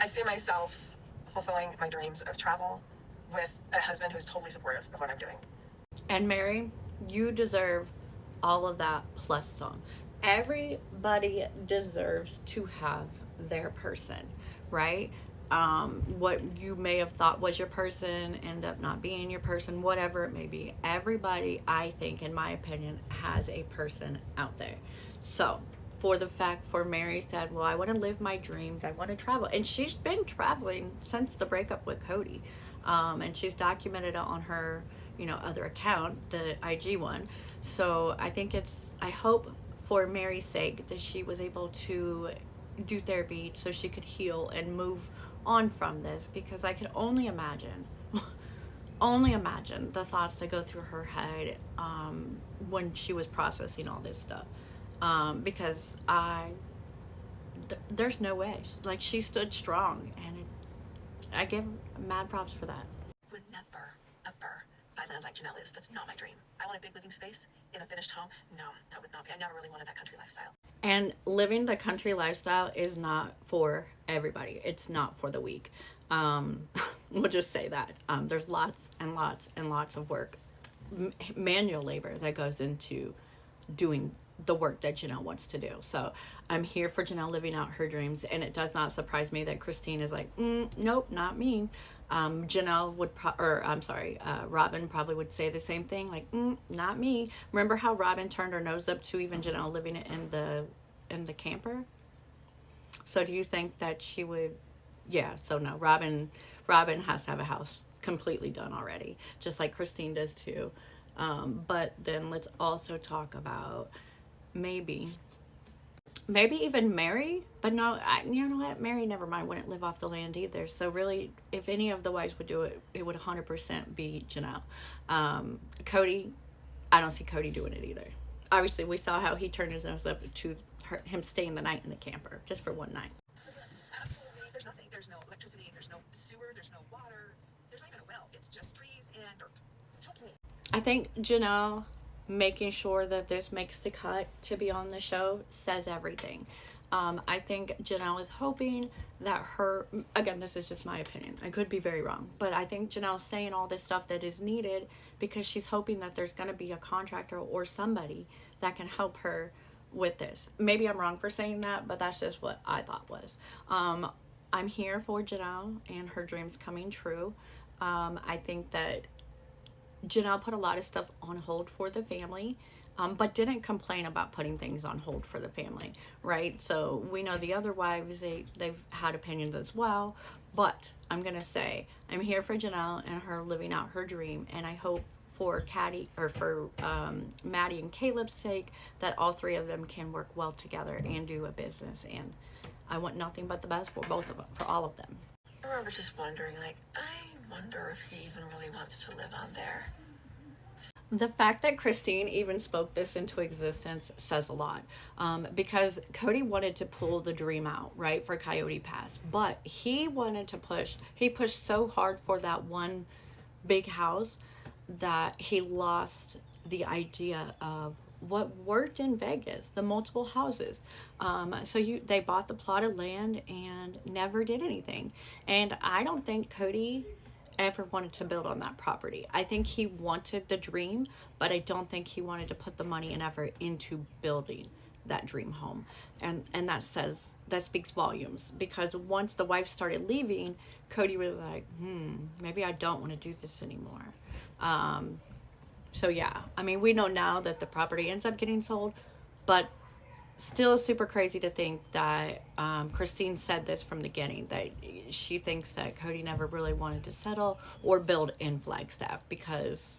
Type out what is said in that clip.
I see myself fulfilling my dreams of travel with a husband who's totally supportive of what I'm doing. And Mary, you deserve all of that plus some. Everybody deserves to have their person, right? What you may have thought was your person end up not being your person, whatever it may be. Everybody, I think, in my opinion, has a person out there. So, for the fact for Mary said, well, I want to live my dreams, I want to travel. And she's been traveling since the breakup with Cody. And she's documented it on her, other account, the IG one. So I hope for Mary's sake that she was able to do therapy so she could heal and move on from this, because I could only imagine, only imagine the thoughts that go through her head when she was processing all this stuff. Because there's no way. Like, she stood strong, and I give mad props for that. Would never, ever buy land like Janelle is. That's not my dream. I want a big living space in a finished home. No, that would not be. I never really wanted that country lifestyle. And living the country lifestyle is not for everybody. It's not for the weak. Um, we'll just say that. There's lots and lots and lots of work, manual labor that goes into doing the work that Janelle wants to do. So I'm here for Janelle living out her dreams, and it does not surprise me that Christine is like, nope, not me. Janelle would, Robin probably would say the same thing, like, not me. Remember how Robin turned her nose up to even Janelle living in the camper? So do you think that she would? Yeah. So no, Robin has to have a house completely done already, just like Christine does too. But then let's also talk about maybe even Mary, but no, you know what? Mary, never mind, wouldn't live off the land either. So really, if any of the wives would do it, it would 100% be Janelle. Cody, I don't see Cody doing it either. Obviously, we saw how he turned his nose up to him staying the night in the camper, just for one night. Absolutely. There's nothing. There's no electricity. There's no sewer. There's no water. There's not even a well. It's just trees and dirt. It's totally. I think Janelle making sure that this makes the cut to be on the show says everything. I think Janelle is hoping that again, this is just my opinion, I could be very wrong, but I think Janelle's saying all this stuff that is needed because she's hoping that there's going to be a contractor or somebody that can help her with this. Maybe I'm wrong for saying that, but that's just what I thought was. I'm here for Janelle and her dreams coming true. I think that Janelle put a lot of stuff on hold for the family, but didn't complain about putting things on hold for the family, right? So we know the other wives, they've had opinions as well, but I'm going to say I'm here for Janelle and her living out her dream, and I hope for Maddie and Caleb's sake that all three of them can work well together and do a business, and I want nothing but the best for both of them, for all of them. I remember just wondering, like, I wonder if he even really wants to live on there. The fact that Christine even spoke this into existence says a lot, because Cody wanted to pull the dream out, right, for Coyote Pass, but he pushed so hard for that one big house that he lost the idea of what worked in Vegas, the multiple houses. They bought the plot of land and never did anything. And I don't think Cody ever wanted to build on that property. I think he wanted the dream, but I don't think he wanted to put the money and effort into building that dream home. And that speaks volumes, because once the wife started leaving, Cody was like, maybe I don't want to do this anymore. So yeah, I mean, we know now that the property ends up getting sold, but still super crazy to think that Christine said this from the beginning, that she thinks that Cody never really wanted to settle or build in Flagstaff, because